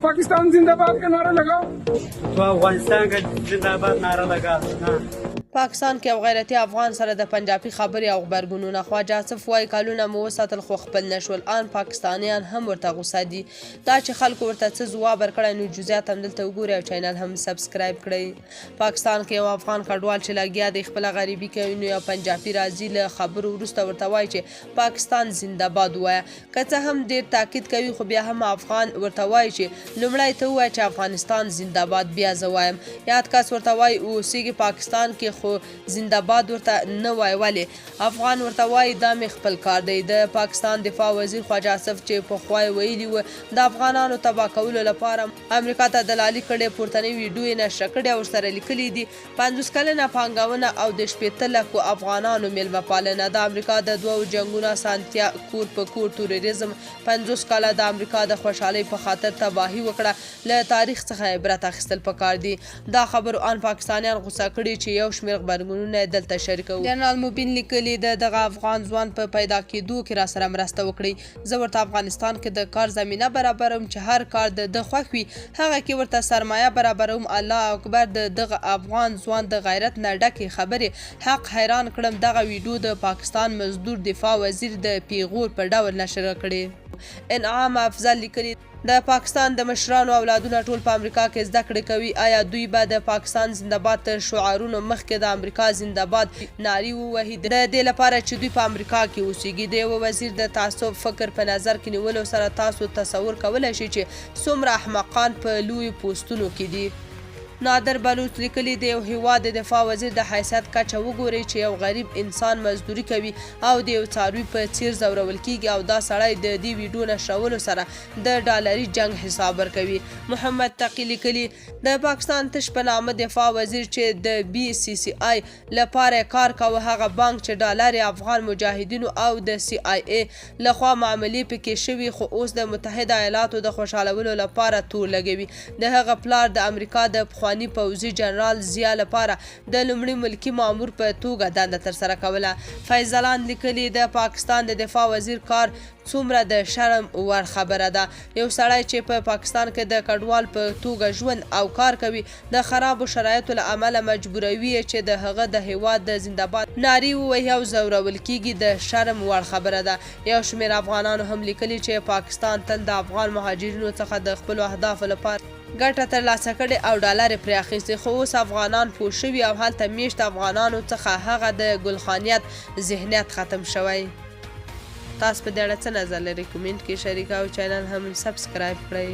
पाकिस्तान जिंदाबाद का नारा लगाओ तो अफगानिस्तान का जिंदाबाद नारा लगा پاکستان کې یو غیرتي افغان سره د پنجابي خبرې او غبرګونونه خواجه آصف وایي کلونه مو وساتل خو خپل نشول ان پاکستانیان هم ورته غوسه دي دا چې خلکو ورته څه ځواب ورکړی نو جزئیات هم دلته وګورئ او چینل هم سبسکرایب کړئ پاکستان کې یو افغان کډوال چې لګیا دی خپله غریبي کوي نو یو پنجابي راځي له خبرو وروسته ورته وایي چې پاکستان زنده‌باد ووایه که څه هم ډېر تاکید کوي خو بیا هم افغان ورته وایي چې لومړی ته ووایه چې افغانستان زنده‌باد بیا زه وایم یاد کس ورته وایي اوسېږي پاکستان کې خو زنده‌باد ورته نه وای ولې افغان ورته وایي دا مې خپل کار دی د پاکستان دفاع وزیر خواجه آصف چې پخوا یې ویلي و د افغانانو تباه کولو لپاره امریکا ته دلالي کړې پورتنۍ ویډیو یې نشر کړې او ورسره لیکلي دي 50 کلنه پانګونه او د 15 لکو افغانانو میلمه پالنه د امریکا د دوو جنګونو سانتیا کور په کور توریزم 50 کاله د امریکا د خوشحالۍ په خاطر تباهي وکړه له تاریخ څخه عبرت اخیستل پکار دي دا خبرو ان پاکستانیان غوسه کړي چې یو شمېر غبرګونونه دلته شریکو جنرال موبین لیکلي دغه افغان ځوان په پیدا کېدو کې را سره مرسته وکړي زه ورته افغانستان کې د کار زمینه برابروم چې هر کار د خوښ وي هغه کې ورته سرمایه برابروم الله اکبر دغه افغان ځوان د غیرت نه ډکې خبرې حق حیران کړم دغه ویډیو د پاکستان مزدور دفاع وزیر د پیغور په ډول نشر کړي انعام افضل لیکلي د پاکستان د مشرانو اولادونه ټول په امریکا کې زده کړې کوي آیا دوی به د پاکستان زنده‌باد تر شعارونو مخکې د امریکا زنده‌باد نارې ووهي د دې لپاره چې دوی په امریکا کې اوسېږي د یوه وزیر د تعصب فکر په نظر کې نیولو سره تاسو تصور کولی شئ چې څومره احمقان په لویو پوسټونو کې دي نادر بلوچ لیکلي د یو هیواد د دفاع وزیر د حیثیت کچه وګورئ چې یو غریب انسان مزدوري کوي او د یو څاروي په څیر ځورول کیږي او دا سړی د دې ویډیو نشرولو سره د ډالري جنگ حساب ورکوي محمد تقي لیکلي د پاکستان تش په نامه دفاع وزیر چې د BCCI لپاره کار کاوه هغه بانک چې ډالر افغان مجاهدینو او د CIA لخوا معاملې پکې شوي خو اوس د متحده ایالاتو د خوشحالولو لپاره تور لګوي د هغه پلار د امریکا د پخواني پوځي جنرال ضیا لپاره د لومړي ملکي مامور په توګه دنده ترسره کوله فیضلان لیکلي د پاکستان د دفاع وزیر کار څومره د شرم وړ خبره ده یو سړی چې په پاکستان کې د کډوال په توګه ژوند او کار کوي د خرابو شرایطو له امله مجبوروي چې د هغه د هیواد د زنده‌باد نارې ووهي او ځورول کیږي د شرم وړ خبره ده یو شمېر افغانانو هم لیکلي چې پاکستان تل د افغان مهاجرینو څخه د خپلو اهدافو لپاره ګټه ترلاسه کړې او ډالر پرې اخیستې خو اوس افغانان پوه شوي او هلته میشت افغانانو څخه هغه د ګلخانیت ذهنیت ختم شوی تاسو په دې اړه څه نظر لرئ کومنټ کې شریک او چینل هم سبسکرایب کړئ